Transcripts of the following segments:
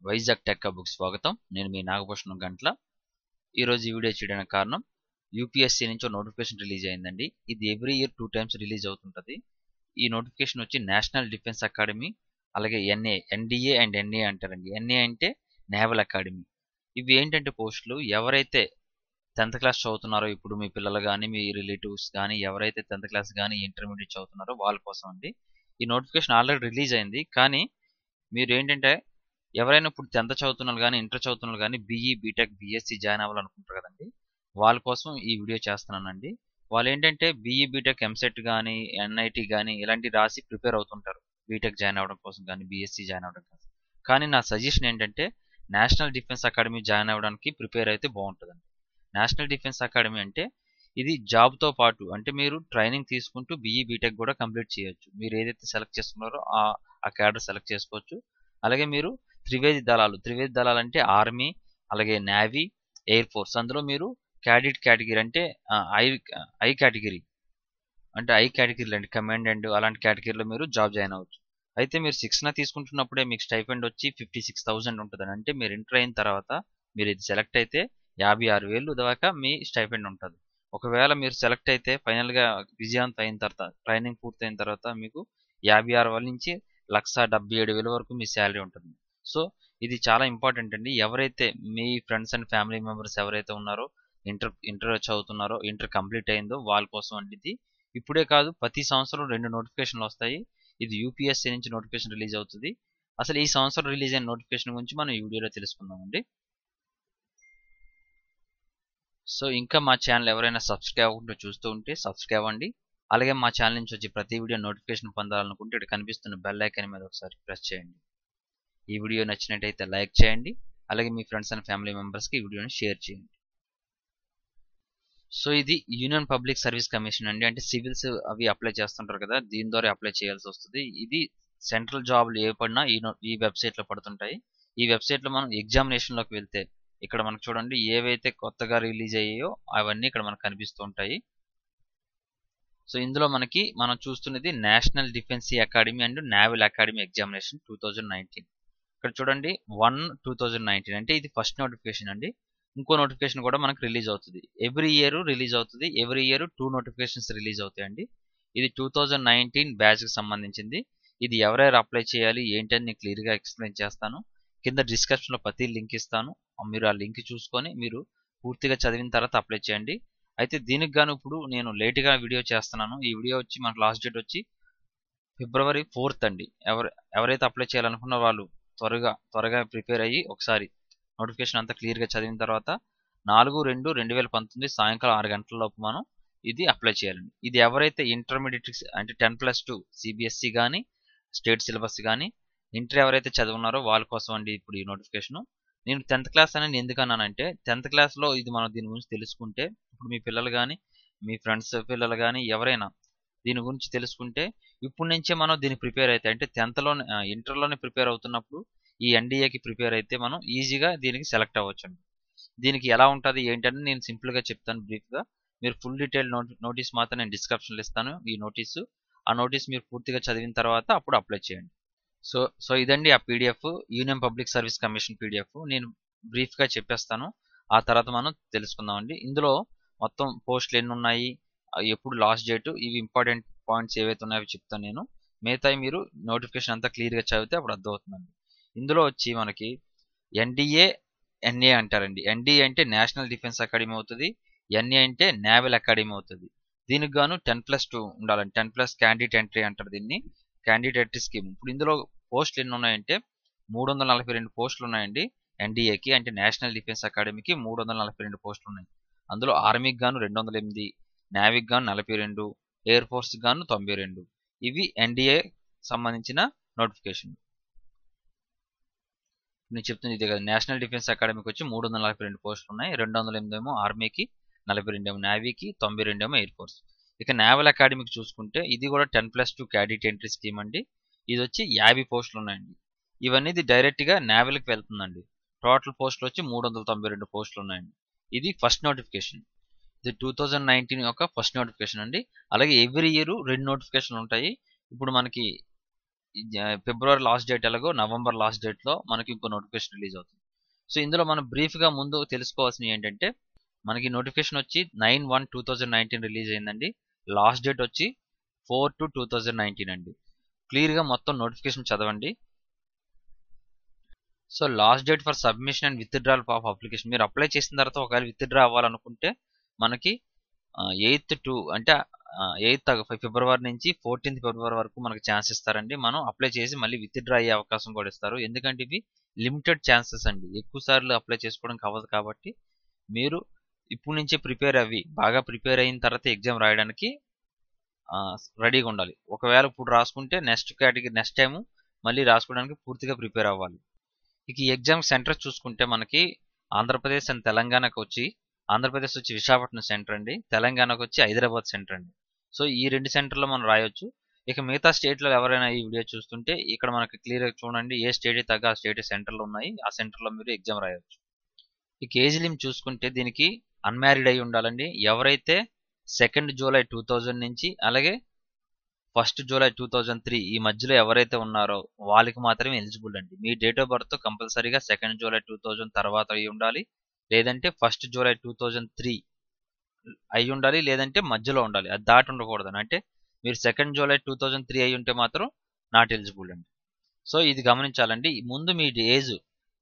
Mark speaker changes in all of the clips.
Speaker 1: Vizag tech హబ్‌కి స్వాగతం. నేను మీ నాగభూషణం గంట్ల. ఈరోజు ఈ వీడియో చేయడానికి కారణం యూపీఎస్సీ నుంచి ఒక నోటిఫికేషన్ రిలీజ్ అయిందండి. ఇది ఎవ్రీ ఇయర్ 2 టైమ్స్ రిలీజ్ అవుతుంటది. ఈ నోటిఫికేషన్ వచ్చి నేషనల్ డిఫెన్స్ అకాడమీ, అలాగే ఎన్డీఏ అండ్ ఎన్ఏ అంటారండి. ఎన్ఏ అంటే నేవల్ అకాడమీ. ఇవి ఏంటంటే పోస్టులు ఎవరైతే 10th క్లాస్ చదువుతున్నారో, ఇప్పుడు మీ పిల్లలు గానీ, మీ రిలేటివ్స్ గానీ, ఎవరైతే 10th క్లాస్ గానీ, ఇంటర్మీడియేట్ చదువుతున్నారో వాళ్ళ కోసం అండి. ఈ నోటిఫికేషన్ ఆల్రెడీ రిలీజ్ అయింది. కానీ మీరేంటంటే ఎవరైనా ఇప్పుడు 10th చదువుతున్నారు గానీ, ఇంటర్ చదువుతున్నారు గానీ, బీఈ, బీటెక్, బీఎస్సీ జాయిన్ అవ్వాలనుకుంటారు కదండి. వాళ్ళ కోసం ఈ వీడియో చేస్తున్నానండి. వాళ్ళేంటంటే బీఈ, బీటెక్, ఎంసెట్ గానీ, ఎన్ఐటీ గానీ ఇలాంటివి రాసి ప్రిపేర్ అవుతుంటారు. బీటెక్ జాయిన్ అవ్వడం కోసం గానీ, బీఎస్సీ జాయిన్ అవ్వడం కోసం. కానీ నా సజెషన్ ఏంటంటే నేషనల్ డిఫెన్స్ అకాడమీ జాయిన్ అవ్వడానికి ప్రిపేర్ అయితే బాగుంటుందండి. నేషనల్ డిఫెన్స్ అకాడమీ అంటే ఇది జాబ్‌తో పాటు అంటే మీరు ట్రైనింగ్ తీసుకుంటూ బీఈ, బీటెక్ కూడా కంప్లీట్ చేయొచ్చు. మీరు ఏదైతే సెలెక్ట్ చేసుకున్నారో ఆ క్యాడర్ సెలెక్ట్ చేసుకోవచ్చు. అలాగే మీరు త్రివేది దళాలు అంటే ఆర్మీ, అలాగే నేవీ, ఎయిర్ ఫోర్స్. అందులో మీరు క్యాడెట్ కేటగిరీ అంటే ఐ కేటగిరీ అంటే ఐ కేటగిరీలు అండి, కమాండెంట్ అలాంటి కేటగిరీలో మీరు జాబ్ జాయిన్ అవ్వచ్చు. అయితే మీరు శిక్షణ తీసుకుంటున్నప్పుడే మీకు స్టైఫండ్ వచ్చి 56,000 ఉంటుందండి. అంటే మీరు ఇంటర్ అయిన తర్వాత మీరు ఇది సెలెక్ట్ అయితే 56,000 దాకా మీ స్టైఫండ్ ఉంటుంది. ఒకవేళ మీరు సెలెక్ట్ అయితే ఫైనల్గా విజయవంతం అయిన తర్వాత ట్రైనింగ్ పూర్తయిన తర్వాత మీకు 56,000 నుంచి 1,77,000 వరకు మీ శాలరీ ఉంటుంది. సో ఇది చాలా ఇంపార్టెంట్ అండి. ఎవరైతే మీ ఫ్రెండ్స్ అండ్ ఫ్యామిలీ మెంబర్స్ ఎవరైతే ఉన్నారో, ఇంటర్ చదువుతున్నారో, ఇంటర్ కంప్లీట్ అయిందో వాళ్ళ కోసం అండి ఇది. ఇప్పుడే కాదు, ప్రతి సంవత్సరం 2 నోటిఫికేషన్లు వస్తాయి. ఇది యూపీఎస్సీ నుంచి నోటిఫికేషన్ రిలీజ్ అవుతుంది. అసలు ఈ సంవత్సరం రిలీజ్ అయిన నోటిఫికేషన్ గురించి మనం ఈ వీడియోలో తెలుసుకుందామండి. సో ఇంకా మా ఛానల్ ఎవరైనా సబ్స్క్రైబ్ అవ్వకుండా చూస్తూ ఉంటే సబ్స్క్రైబ్ అవ్వండి. అలాగే మా ఛానల్ నుంచి వచ్చే ప్రతి వీడియో నోటిఫికేషన్ పొందాలనుకుంటే ఇక్కడ కనిపిస్తున్న బెల్ ఐకాన్ మీద ఒకసారి ప్రెస్ చేయండి. ఈ వీడియో నచ్చినట్టయితే లైక్ చేయండి. అలాగే మీ ఫ్రెండ్స్ అండ్ ఫ్యామిలీ మెంబర్స్కి ఈ వీడియోని షేర్ చేయండి. సో ఇది యూనియన్ పబ్లిక్ సర్వీస్ కమిషన్ అండి. అంటే సివిల్స్ అవి అప్లై చేస్తుంటారు కదా, దీని ద్వారా అప్లై చేయాల్సి వస్తుంది. ఇది సెంట్రల్ జాబ్లు ఏ పడినా ఈ వెబ్సైట్లో పడుతుంటాయి. ఈ వెబ్సైట్లో మనం ఎగ్జామినేషన్లోకి వెళ్తే ఇక్కడ మనకు చూడండి ఏవైతే కొత్తగా రిలీజ్ అయ్యాయో అవన్నీ ఇక్కడ మనకు కనిపిస్తూ ఉంటాయి. సో ఇందులో మనం చూస్తున్నది national defence academy and naval academy examination 2019. ఇక్కడ చూడండి 1/2019 అంటే ఇది ఫస్ట్ నోటిఫికేషన్ అండి. ఇంకో నోటిఫికేషన్ కూడా మనకు రిలీజ్ అవుతుంది. ఎవ్రీ ఇయర్ రిలీజ్ అవుతుంది. ఎవ్రీ ఇయర్ 2 నోటిఫికేషన్స్ రిలీజ్ అవుతాయండి. ఇది 2019 బ్యాచ్కి సంబంధించింది. ఇది ఎవరెవరు అప్లై చేయాలి ఏంటని నేను క్లియర్గా ఎక్స్ప్లెయిన్ చేస్తాను. కింద డిస్క్రిప్షన్లో ప్రతి లింక్ ఇస్తాను. మీరు ఆ లింక్ చూసుకొని మీరు పూర్తిగా చదివిన తర్వాత అప్లై చేయండి. అయితే దీనికి గాను ఇప్పుడు నేను లేట్గా వీడియో చేస్తున్నాను. ఈ వీడియో వచ్చి మనకు లాస్ట్ డేట్ వచ్చి February 4th అండి. ఎవరైతే అప్లై చేయాలనుకున్న వాళ్ళు త్వరగా ప్రిపేర్ అయ్యి ఒకసారి నోటిఫికేషన్ అంతా క్లియర్గా చదివిన తర్వాత 4/2/2019 సాయంకాలం 6 గంటల లోపు మనం ఇది అప్లై చేయాలండి. ఇది ఎవరైతే ఇంటర్మీడియట్ అంటే 10+2 సిబిఎస్ఈ కానీ, స్టేట్ సిలబస్ కానీ, ఇంటర్ ఎవరైతే చదువున్నారో వాళ్ళ కోసం అండి ఇప్పుడు ఈ నోటిఫికేషన్. నేను 10th క్లాస్ అని ఎందుకు అన్నానంటే 10th క్లాస్లో ఇది మనం దీని గురించి తెలుసుకుంటే ఇప్పుడు మీ పిల్లలు కానీ, మీ ఫ్రెండ్స్ పిల్లలు కానీ ఎవరైనా దీని గురించి తెలుసుకుంటే ఇప్పటి నుంచే మనం దీన్ని ప్రిపేర్ అయితే అంటే 10thలోనే ఇంటర్లోనే ప్రిపేర్ అవుతున్నప్పుడు ఈ ఎన్డీఏకి ప్రిపేర్ అయితే మనం ఈజీగా దీనికి సెలెక్ట్ అవ్వచ్చండి. దీనికి ఎలా ఉంటుంది ఏంటని నేను సింపుల్గా చెప్తాను బ్రీఫ్గా. మీరు ఫుల్ డీటెయిల్ నోటీస్ మాత్రం నేను డిస్క్రిప్షన్లో ఇస్తాను. ఈ నోటీసు ఆ నోటీస్ మీరు పూర్తిగా చదివిన తర్వాత అప్పుడు అప్లై చేయండి. సో ఇదండి ఆ PDF, union public service commission PDF. నేను బ్రీఫ్గా చెప్పేస్తాను, ఆ తర్వాత మనం తెలుసుకుందామండి. ఇందులో మొత్తం పోస్టులు ఎన్ని ఉన్నాయి, ఎప్పుడు లాస్ట్ డేట్, ఇవి ఇంపార్టెంట్ పాయింట్స్ ఏవైతే ఉన్నాయో చెప్తాను నేను. మిగతాయి మీరు నోటిఫికేషన్ అంతా క్లియర్గా చదివితే అప్పుడు అర్థమవుతుందండి. ఇందులో వచ్చి మనకి ఎన్డీఏ, ఎన్ఏ అంటారండి. ఎన్డీఏ అంటే నేషనల్ డిఫెన్స్ అకాడమీ అవుతుంది. ఎన్ఏ అంటే నేవల్ అకాడమీ అవుతుంది. దీనికి గాను 10+2 ఉండాలండి. 10+ క్యాండిడేట్ ఎంట్రీ అంటారు దీన్ని, క్యాండిడేట్ ఎంట్రీ స్కీమ్. ఇప్పుడు ఇందులో పోస్టులు ఎన్ని ఉన్నాయంటే 342 పోస్టులు ఉన్నాయండి. ఎన్డీఏకి అంటే నేషనల్ డిఫెన్స్ అకాడమీకి 342 పోస్టులు ఉన్నాయి. అందులో ఆర్మీకి గాను 208, నేవీకి గాను 42, ఎయిర్ ఫోర్స్కి గాను 92. ఇవి ఎన్డీఏ సంబంధించిన నోటిఫికేషన్. నేను చెప్తుంది ఇదే కదా. నేషనల్ డిఫెన్స్ అకాడమీకి వచ్చి 342 పోస్టులు ఉన్నాయి. 208 ఏమో ఆర్మీకి, 42 ఏమో నేవీకి, 92 ఏమో ఎయిర్ ఫోర్స్. ఇక నేవల్ అకాడమీకి చూసుకుంటే ఇది కూడా 10+2 క్యాడెట్ ఎంట్రీ స్కీమ్ అండి. ఇది వచ్చి 50 పోస్టులు ఉన్నాయండి. ఇవన్నీ డైరెక్ట్గా నేవల్కి వెళ్తుందండి. టోటల్ పోస్టులు వచ్చి 392 పోస్టులు ఉన్నాయండి. ఇది ఫస్ట్ నోటిఫికేషన్. ఇది 2019 యొక్క ఫస్ట్ నోటిఫికేషన్ అండి. అలాగే ఎవ్రీ ఇయర్ 2 నోటిఫికేషన్లు ఉంటాయి. ఇప్పుడు మనకి ఫిబ్రవరి లాస్ట్ డేట్ ఎలాగో నవంబర్ లాస్ట్ డేట్లో మనకి ఇంకో నోటిఫికేషన్ రిలీజ్ అవుతుంది. సో ఇందులో మనం బ్రీఫ్గా ముందు తెలుసుకోవాల్సినవి ఏంటంటే మనకి నోటిఫికేషన్ వచ్చి 9/1/2019 రిలీజ్ అయిందండి. లాస్ట్ డేట్ వచ్చి 4/2/2019 అండి. క్లియర్గా మొత్తం నోటిఫికేషన్ చదవండి. So last date for submission and withdrawal of application, మీరు అప్లై చేసిన తర్వాత ఒకవేళ విత్డ్రా అవ్వాలనుకుంటే మనకి 8th to అంటే 8th ఫిబ్రవరి నుంచి 14th ఫిబ్రవరి వరకు మనకి ఛాన్స్ ఇస్తారండి. మనం అప్లై చేసి మళ్ళీ విత్డ్రా అయ్యే అవకాశం కూడా ఇస్తారు. ఎందుకంటే ఇవి లిమిటెడ్ ఛాన్సెస్ అండి, ఎక్కువ సార్లు అప్లై చేసుకోవడానికి అవ్వదు. కాబట్టి మీరు ఇప్పుడు నుంచే ప్రిపేర్ అవ్వి బాగా ప్రిపేర్ అయిన తర్వాత ఎగ్జామ్ రాయడానికి రెడీగా ఉండాలి. ఒకవేళ ఇప్పుడు రాసుకుంటే నెక్స్ట్ టైం మళ్ళీ రాసుకోవడానికి పూర్తిగా ప్రిపేర్ అవ్వాలి. ఇక ఈ ఎగ్జామ్ సెంటర్ చూసుకుంటే మనకి ఆంధ్రప్రదేశ్ అండ్ తెలంగాణకు వచ్చి ఆంధ్రప్రదేశ్ వచ్చి విశాఖపట్నం సెంటర్ అండి, తెలంగాణకు వచ్చి హైదరాబాద్ సెంటర్ అండి. సో ఈ 2 సెంటర్లో మనం రాయొచ్చు. ఇక మిగతా స్టేట్లో ఎవరైనా ఈ వీడియో చూస్తుంటే ఇక్కడ మనకి క్లియర్గా చూడండి, ఏ స్టేట్ తగ్గ ఆ స్టేట్ సెంటర్లు ఉన్నాయి, ఆ సెంటర్లో మీరు ఎగ్జామ్ రాయొచ్చు. ఇక ఏజ్ లిమిట్ చూసుకుంటే దీనికి అన్మ్యారీడ్ అయి ఉండాలండి. ఎవరైతే 2nd జూలై 2000 నుంచి అలాగే 1st జూలై 2003 ఈ మధ్యలో ఎవరైతే ఉన్నారో వాళ్ళకి మాత్రమే ఎలిజిబుల్ అండి. మీ డేట్ ఆఫ్ బర్త్ కంపల్సరీగా 2nd జూలై 2000 తర్వాత అయి ఉండాలి, లేదంటే 1st జూలై 2003 అయి ఉండాలి, లేదంటే మధ్యలో ఉండాలి. అది దాటి ఉండకూడదు. అంటే మీరు 2nd జూలై 2003 అయి ఉంటే మాత్రం నాట్ ఎలిజిబుల్ అండి. సో ఇది గమనించాలండి. ముందు మీ ఏజ్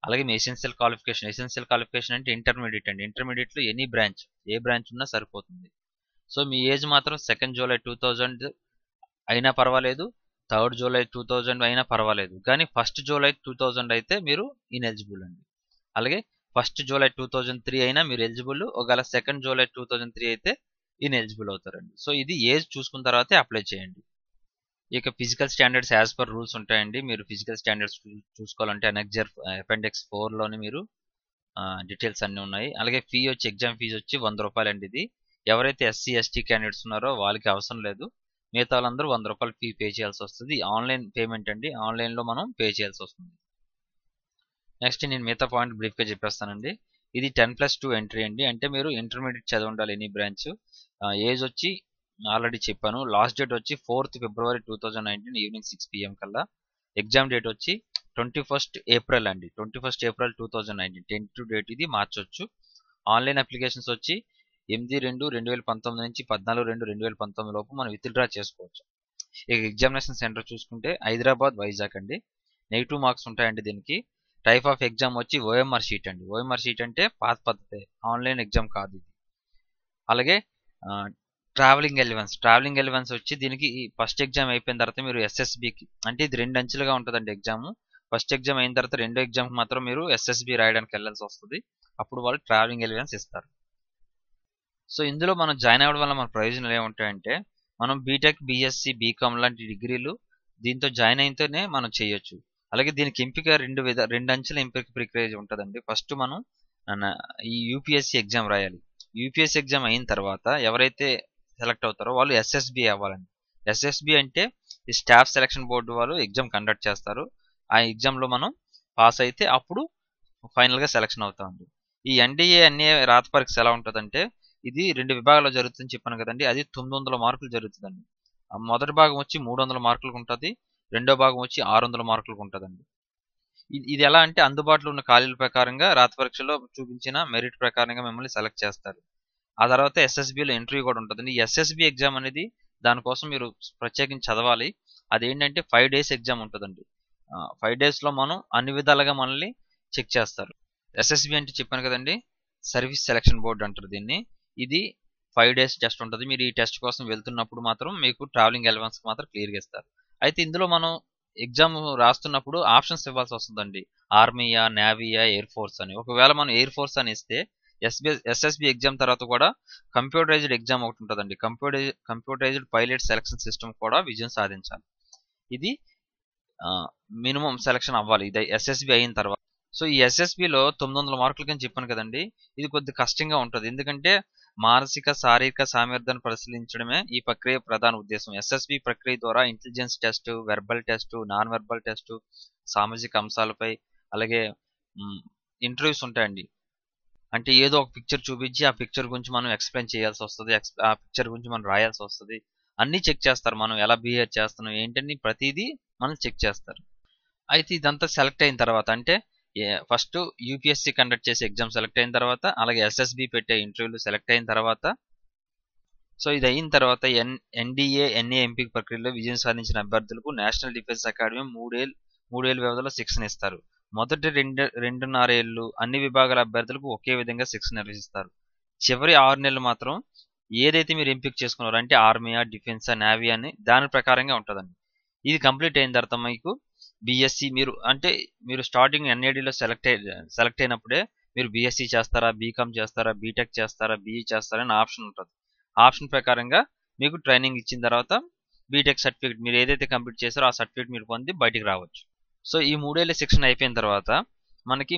Speaker 1: అలాగే మీ ఎసెన్షియల్ క్వాలిఫికేషన్ అంటే ఇంటర్మీడియట్ అండి. ఇంటర్మీడియట్లో ఎనీ బ్రాంచ్, ఏ బ్రాంచ్ ఉన్నా సరిపోతుంది. సో మీ ఏజ్ మాత్రం 2nd జూలై 2000 అయినా పర్వాలేదు, 3rd జూలై 2000 అయినా పర్వాలేదు, కానీ 1st జూలై 2000 అయితే మీరు ఇన్ఎలిజిబుల్ అండి. అలాగే 1st జూలై 2003 అయినా మీరు ఎలిజిబుల్, ఒకవేళ 2nd జూలై 2003 అయితే ఇన్ఎలిజిబుల్ అవుతారండి. సో ఇది ఏజ్ చూసుకున్న తర్వాతే అప్లై చేయండి. ఇక physical standards as per rules ఉంటాయండి. మీరు ఫిజికల్ స్టాండర్డ్స్ చూసుకోవాలంటే అపెండిక్స్ 4లోని మీరు డీటెయిల్స్ అన్నీ ఉన్నాయి. అలాగే ఫీ వచ్చి ఎగ్జామ్ ఫీజు వచ్చి 100 రూపాయలు అండి. ఇది ఎవరైతే SC ST క్యాండిడేట్స్ ఉన్నారో వాళ్ళకి అవసరం లేదు, మిగతా వాళ్ళందరూ 100 రూపాయలు ఫీ పే చేయాల్సి వస్తుంది. ఆన్లైన్ పేమెంట్ అండి, ఆన్లైన్లో మనం పే చేయాల్సి వస్తుంది. నెక్స్ట్ నేను మిగతా పాయింట్ బ్రీఫ్గా చెప్పేస్తానండి. ఇది 10+2 ఎంట్రీ అండి. అంటే మీరు ఇంటర్మీడియట్ చదివి ఉండాలి ఎనీ బ్రాంచ్. ఏజ్ వచ్చి ఆల్రెడీ చెప్పాను. లాస్ట్ డేట్ వచ్చి 4th ఫిబ్రవరి 2019 ఈవినింగ్ 6 PM కల్లా. ఎగ్జామ్ డేట్ వచ్చి 21st ఏప్రిల్ అండి, 21st ఏప్రిల్ 2019 టెంటివ్ డేట్ ఇది, మార్చొచ్చు. ఆన్లైన్ అప్లికేషన్స్ వచ్చి 8/2/2019 నుంచి 14/2/2019 లోపు మనం విత్డ్రా చేసుకోవచ్చు. ఇక ఎగ్జామినేషన్ సెంటర్ చూసుకుంటే హైదరాబాద్, వైజాగ్ అండి. నెగిటివ్ మార్క్స్ ఉంటాయండి దీనికి. టైప్ ఆఫ్ ఎగ్జామ్ వచ్చి OMR షీట్ అండి. OMR షీట్ అంటే పాత పద్ధతి, ఆన్లైన్ ఎగ్జామ్ కాదు ఇది. అలాగే ట్రావెలింగ్ ఎలివెన్స్ వచ్చి దీనికి ఫస్ట్ ఎగ్జామ్ అయిపోయిన తర్వాత మీరు SSBకి, అంటే ఇది 2 అంచెలుగా ఉంటుందండి ఎగ్జామ్. ఫస్ట్ ఎగ్జామ్ అయిన తర్వాత రెండో ఎగ్జామ్కి మాత్రం మీరు SSB రాయడానికి వెళ్ళాల్సి వస్తుంది. అప్పుడు వాళ్ళు ట్రావెలింగ్ ఎలివెన్స్ ఇస్తారు. సో ఇందులో మనం జాయిన్ అవ్వడం వల్ల మన ప్రయోజనాలు ఏముంటాయంటే మనం బీటెక్, BSc, BCom లాంటి డిగ్రీలు దీంతో జాయిన్ అయితేనే మనం చేయొచ్చు. అలాగే దీనికి ఎంపిక 2 అంచెల ఎంపిక ప్రక్రియ ఉంటుందండి. ఫస్ట్ మనం ఈ UPSC ఎగ్జామ్ రాయాలి. UPSC ఎగ్జామ్ అయిన తర్వాత ఎవరైతే సెలెక్ట్ అవుతారో వాళ్ళు SSB అవ్వాలండి. SSB అంటే ఈ స్టాఫ్ సెలక్షన్ బోర్డు వాళ్ళు ఎగ్జామ్ కండక్ట్ చేస్తారు. ఆ ఎగ్జామ్లో మనం పాస్ అయితే అప్పుడు ఫైనల్గా సెలక్షన్ అవుతామండి. ఈ NDA అనే రాత పరీక్ష ఎలా ఉంటుందంటే ఇది 2 విభాగాల్లో జరుగుతుందని చెప్పాను కదండి. అది 900 మార్కులు జరుగుతుందండి. మొదటి భాగం వచ్చి 300 మార్కులకు ఉంటుంది, రెండో భాగం వచ్చి 600 మార్కులకు ఉంటుందండి. ఇది ఎలా అంటే అందుబాటులో ఉన్న ఖాళీల ప్రకారంగా రాత పరీక్షలో చూపించిన మెరిట్ ప్రకారంగా మిమ్మల్ని సెలెక్ట్ చేస్తారు. ఆ తర్వాత SSBలో ఇంటర్వ్యూ కూడా ఉంటుందండి. ఈ SSB ఎగ్జామ్ అనేది దానికోసం మీరు ప్రత్యేకించి చదవాలి. అదేంటంటే 5 days ఎగ్జామ్ ఉంటుందండి. 5 daysలో మనం అన్ని విధాలుగా మనల్ని చెక్ చేస్తారు. SSB అంటే చెప్పాను కదండి, సర్వీస్ సెలక్షన్ బోర్డు అంటారు దీన్ని. ఇది 5 days టెస్ట్ ఉంటుంది. మీరు ఈ టెస్ట్ కోసం వెళ్తున్నప్పుడు మాత్రం మీకు ట్రావెలింగ్ అలవెన్స్ మాత్రం క్లియర్గా ఇస్తారు. అయితే ఇందులో మనం ఎగ్జామ్ రాస్తున్నప్పుడు ఆప్షన్స్ ఇవ్వాల్సి వస్తుందండి. ఆర్మీయా, నేవీయా, ఎయిర్ ఫోర్స్ అని. ఒకవేళ మనం ఎయిర్ ఫోర్స్ అని ఇస్తే SSB ఎగ్జామ్ తర్వాత కూడా కంప్యూటరైజ్డ్ ఎగ్జామ్ ఒకటి ఉంటుందండి. కంప్యూటరైజ్డ్ పైలట్ సెలక్షన్ సిస్టమ్ కూడా విజయం సాధించాలి. ఇది మినిమం సెలక్షన్ అవ్వాలి ఇది SSB అయిన తర్వాత. సో ఈ SSBలో 900 మార్కులకని చెప్పాను కదండి, ఇది కొద్ది కష్టంగా ఉంటుంది. ఎందుకంటే మానసిక, శారీరక సామర్థ్యాన్ని పరిశీలించడమే ఈ ప్రక్రియ ప్రధాన ఉద్దేశం. SSB ప్రక్రియ ద్వారా intelligence test, verbal test, non verbal test, సామాజిక అంశాలపై అలాగే ఇంటర్వ్యూస్ ఉంటాయండి. అంటే ఏదో ఒక పిక్చర్ చూపించి ఆ పిక్చర్ గురించి మనం ఎక్స్ప్లెయిన్ చేయాల్సి వస్తుంది, ఆ పిక్చర్ గురించి మనం రాయాల్సి వస్తుంది. అన్నీ చెక్ చేస్తారు, మనం ఎలా బిహేవ్ చేస్తున్నాం ఏంటని ప్రతిదీ మనం చెక్ చేస్తారు. అయితే ఇదంతా సెలెక్ట్ అయిన తర్వాత అంటే ఫస్ట్ యూపీఎస్సీ కండక్ట్ చేసే ఎగ్జామ్ సెలెక్ట్ అయిన తర్వాత, అలాగే ఎస్ఎస్బి పెట్టే ఇంటర్వ్యూలు సెలెక్ట్ అయిన తర్వాత, సో ఇది అయిన తర్వాత ఎన్డీఏ ఎన్ఏ ఎంపిక ప్రక్రియలో విజయం సాధించిన అభ్యర్థులకు నేషనల్ డిఫెన్స్ అకాడమీ మూడేళ్ల వ్యవధిలో శిక్షణ ఇస్తారు. మొదటి రెండున్నర ఏళ్ళు అన్ని విభాగాల అభ్యర్థులకు ఒకే విధంగా శిక్షణ నిర్వహిస్తారు. చివరి 6 నెలలు మాత్రం ఏదైతే మీరు ఎంపిక చేసుకున్నారో అంటే ఆర్మీయా, డిఫెన్సా, నేవీ అని దాని ప్రకారంగా ఉంటుందండి. ఇది కంప్లీట్ అయిన తర్వాత మీకు బీఎస్సీ మీరు స్టార్టింగ్ ఎన్ఏడిలో సెలెక్ట్ అయినప్పుడే మీరు బీఎస్సీ చేస్తారా, బీకామ్ చేస్తారా, బీటెక్ చేస్తారా, బీఈ చేస్తారా అని ఆప్షన్ ఉంటుంది. ఆప్షన్ ప్రకారంగా మీకు ట్రైనింగ్ ఇచ్చిన తర్వాత బీటెక్ సర్టిఫికేట్ మీరు ఏదైతే కంప్లీట్ చేశారో ఆ సర్టిఫికేట్ మీరు పొంది బయటికి రావచ్చు. సో ఈ 3 ఏళ్ల శిక్షణ అయిపోయిన తర్వాత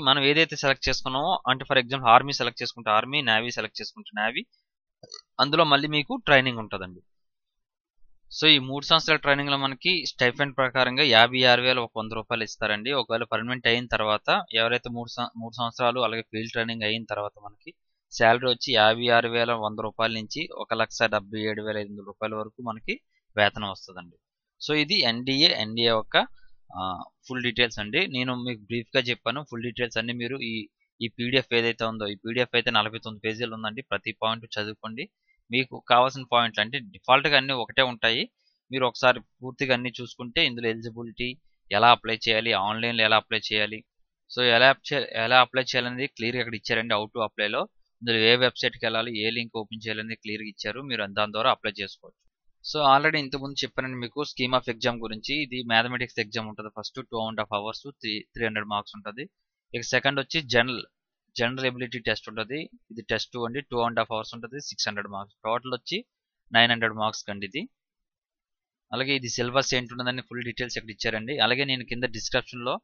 Speaker 1: మనం ఏదైతే సెలెక్ట్ చేసుకున్నామో అంటే ఫర్ ఎగ్జాంపుల్ ఆర్మీ సెలెక్ట్ చేసుకుంటే ఆర్మీ, నేవీ సెలెక్ట్ చేసుకుంటే నేవీ, అందులో మళ్ళీ మీకు ట్రైనింగ్ ఉంటుందండి. సో ఈ 3 సంవత్సరాల ట్రైనింగ్ లో మనకి స్టైఫండ్ ప్రకారంగా 56,100 రూపాయలు ఇస్తారండి. ఒకవేళ పర్మనెంట్ అయిన తర్వాత ఎవరైతే 3 సంవత్సరాలు అలాగే ఫీల్డ్ ట్రైనింగ్ అయిన తర్వాత మనకి శాలరీ వచ్చి 56,100 రూపాయల నుంచి 1,77,500 రూపాయల వరకు మనకి వేతనం వస్తుందండి. సో ఇది ఎన్డీఏ యొక్క ఫుల్ డీటెయిల్స్ అండి. నేను మీకు బ్రీఫ్ గా చెప్పాను. ఫుల్ డీటెయిల్స్ అన్ని మీరు ఈ పీడిఎఫ్ ఏదైతే ఉందో ఈ పీడిఎఫ్ అయితే 49 పేజీలు ఉందండి. ప్రతి పాయింట్ చదువుకోండి. మీకు కావాల్సిన పాయింట్లు అంటే డిఫాల్ట్ గా అన్ని ఒకటే ఉంటాయి. మీరు ఒకసారి పూర్తిగా అన్ని చూసుకుంటే ఇందులో ఎలిజిబిలిటీ ఎలా అప్లై చేయాలి, ఆన్లైన్ లో ఎలా అప్లై చేయాలి, సో ఎలా అప్లై చేయాలనేది క్లియర్ గా ఇక్కడ ఇచ్చారండి. హౌ టు అప్లై లో ఇందులో ఏ వెబ్సైట్ కి వెళ్ళాలి, ఏ లింక్ ఓపెన్ చేయాలనేది క్లియర్ గా ఇచ్చారు. మీరు దాని ద్వారా అప్లై చేసుకోవచ్చు. సో ఆల్రెడీ ఇంతకుముందు చెప్పానండి మీకు స్కీమ్ ఆఫ్ ఎగ్జామ్ గురించి. ఇది మ్యాథమెటిక్స్ ఎగ్జామ్ ఉంటుంది. ఫస్ట్ 2.5 hours 300 మార్క్స్ ఉంటుంది. ఇక సెకండ్ వచ్చి జనరల్ ఎబిలిటీ టెస్ట్ ఉంటుంది. ఇది టెస్ట్ 2 అండి. 2.5 hours ఉంటుంది. 600 మార్క్స్. టోటల్ వచ్చి 900 మార్క్స్ కండి ఇది. అలాగే ఇది సిలబస్ ఏంటుంటుందని ఫుల్ డీటెయిల్స్ ఇక్కడ ఇచ్చారండి. అలాగే నేను కింద డిస్క్రిప్షన్ లో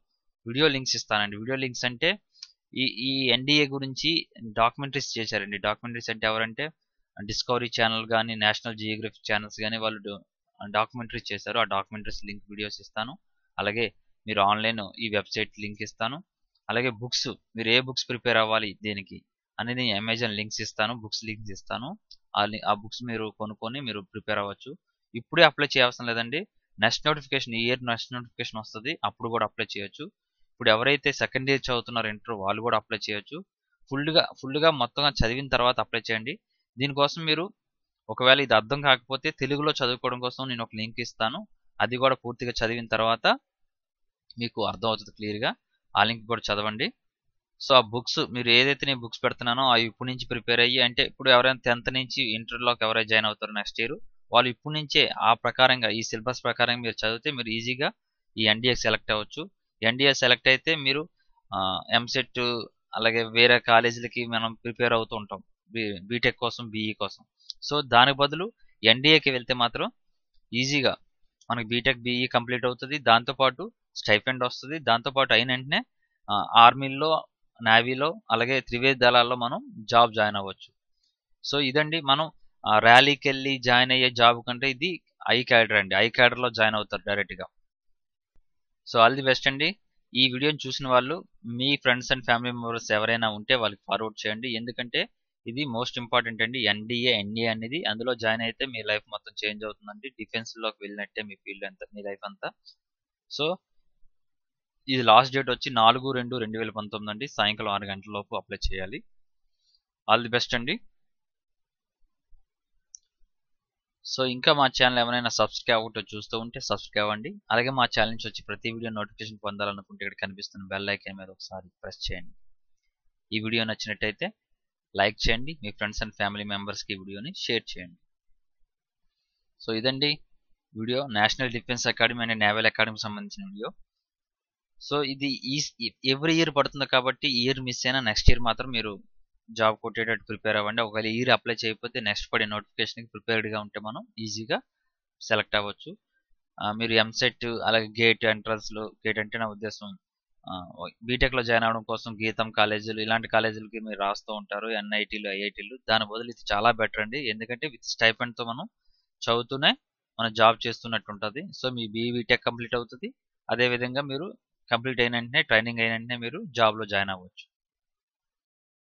Speaker 1: వీడియో లింక్స్ ఇస్తానండి. వీడియో లింక్స్ అంటే ఈ ఎన్డీఏ గురించి డాక్యుమెంటరీస్ చేశారండి. డాక్యుమెంటరీస్ అంటే ఎవరంటే డిస్కవరీ ఛానల్ కానీ, నేషనల్ జియోగ్రఫీ ఛానల్స్ కానీ వాళ్ళు డాక్యుమెంటరీస్ చేశారు. ఆ డాక్యుమెంటరీస్ లింక్ వీడియోస్ ఇస్తాను. అలాగే మీరు ఆన్లైన్ ఈ వెబ్సైట్ లింక్ ఇస్తాను. అలాగే బుక్స్ మీరు ఏ బుక్స్ ప్రిపేర్ అవ్వాలి దేనికి అనేది అమెజాన్ లింక్స్ ఇస్తాను, బుక్స్ లింక్స్ ఇస్తాను. ఆ బుక్స్ మీరు కొనుక్కొని మీరు ప్రిపేర్ అవ్వచ్చు. ఇప్పుడే అప్లై చేయవసరం లేదండి. నెక్స్ట్ నోటిఫికేషన్ ఈ ఇయర్ నెక్స్ట్ నోటిఫికేషన్ వస్తుంది, అప్పుడు కూడా అప్లై చేయొచ్చు. ఇప్పుడు ఎవరైతే సెకండ్ ఇయర్ చదువుతున్నారో ఇంటర్ వాళ్ళు కూడా అప్లై చేయొచ్చు. ఫుల్గా మొత్తంగా చదివిన తర్వాత అప్లై చేయండి. దీనికోసం మీరు ఒకవేళ ఇది అర్థం కాకపోతే తెలుగులో చదువుకోవడం కోసం నేను ఒక లింక్ ఇస్తాను. అది కూడా పూర్తిగా చదివిన తర్వాత మీకు అర్థం అవుతుంది క్లియర్గా. ఆ లింక్ కూడా చదవండి. సో ఆ బుక్స్ మీరు ఏదైతే నేను బుక్స్ పెడుతున్నానో అవి ఇప్పటి నుంచి ప్రిపేర్ అయ్యి అంటే ఇప్పుడు ఎవరైనా 10th నుంచి ఇంటర్లోకి ఎవరైనా జాయిన్ అవుతారో నెక్స్ట్ ఇయర్ వాళ్ళు ఇప్పటి నుంచే ఆ ప్రకారంగా ఈ సిలబస్ ప్రకారంగా మీరు చదివితే మీరు ఈజీగా ఈ ఎన్డీఏ సెలెక్ట్ అవ్వచ్చు. ఎన్డీఏ సెలెక్ట్ అయితే మీరు ఎంసెట్ అలాగే వేరే కాలేజీలకి మనం ప్రిపేర్ అవుతూ ఉంటాం బీటెక్ కోసం, బీఈ కోసం. సో దానికి బదులు ఎన్డీఏకి వెళ్తే మాత్రం ఈజీగా మనకి బీటెక్, బీఈ కంప్లీట్ అవుతుంది. దాంతోపాటు స్టైఫండ్ వస్తుంది. దాంతోపాటు అయిన వెంటనే ఆర్మీలో, నేవీలో అలాగే త్రివేద దళాల్లో మనం జాబ్ జాయిన్ అవ్వచ్చు. సో ఇదండి మనం ర్యాలీకి వెళ్ళి జాయిన్ అయ్యే జాబ్ కంటే ఇది ఐ క్యాడర్ అండి. ఐ క్యాడర్లో జాయిన్ అవుతారు డైరెక్ట్గా. సో ఆల్ ది బెస్ట్ అండి. ఈ వీడియోని చూసిన వాళ్ళు మీ ఫ్రెండ్స్ అండ్ ఫ్యామిలీ మెంబర్స్ ఎవరైనా ఉంటే వాళ్ళకి ఫార్వర్డ్ చేయండి. ఎందుకంటే ఇది మోస్ట్ ఇంపార్టెంట్ అండి. ఎన్ఏ అనేది అందులో జాయిన్ అయితే మీ లైఫ్ మొత్తం చేంజ్ అవుతుందండి. డిఫెన్స్ లోకి వెళ్ళినట్టే మీ ఫీల్డ్ అంతా, మీ లైఫ్ అంతా. సో ఇది లాస్ట్ డేట్ వచ్చి 4/2/2019 అండి. సాయంకాలం 6 గంటల లోపు అప్లై చేయాలి. ఆల్ ది బెస్ట్ అండి. సో ఇంకా మా ఛానల్ ఎవరైనా సబ్స్క్రైబ్ అవ్వటం చూస్తూ ఉంటే సబ్స్క్రైబ్ అవ్వండి. అలాగే మా ఛానల్ నుంచి వచ్చి ప్రతి వీడియో నోటిఫికేషన్ పొందాలనుకుంటే ఇక్కడ కనిపిస్తున్న బెల్ ఐకాన్ మీద ఒకసారి ప్రెస్ చేయండి. ఈ వీడియో నచ్చినట్టయితే లైక్ చేయండి. మీ ఫ్రెండ్స్ అండ్ ఫ్యామిలీ మెంబర్స్కి ఈ వీడియోని షేర్ చేయండి. సో ఇదండి video national defence academy and naval అకాడమీకి సంబంధించిన వీడియో. సో ఇది ఎవ్రీ ఇయర్ పడుతుంది కాబట్టి ఈ ఇయర్ మిస్ అయినా నెక్స్ట్ ఇయర్ మాత్రం మీరు జాబ్ కొట్టేటట్టు ప్రిపేర్ అవ్వండి. ఒకవేళ ఇయర్ అప్లై చేయకపోతే నెక్స్ట్ పడే నోటిఫికేషన్కి ప్రిపేర్డ్గా ఉంటే మనం ఈజీగా సెలెక్ట్ అవ్వచ్చు. మీరు ఎంసెట్ అలాగే గేట్ ఎంట్రన్స్లో, గేట్ అంటే నా ఉద్దేశం బీటెక్లో జాయిన్ అవ్వడం కోసం గీతం కాలేజీలు ఇలాంటి కాలేజీలకి మీరు రాస్తూ ఉంటారు, ఎన్ఐటీలు, ఐఐటీలు. దాని బదులు ఇది చాలా బెటర్ అండి. ఎందుకంటే విత్ స్టైపెండ్తో మనం చదువుతూనే మనం జాబ్ చేస్తున్నట్టు ఉంటుంది. సో మీ బీటెక్ కంప్లీట్ అవుతుంది. అదేవిధంగా మీరు కంప్లీట్ అయిన వెంటనే ట్రైనింగ్ అయిన వెంటనే మీరు జాబ్లో జాయిన్ అవ్వచ్చు.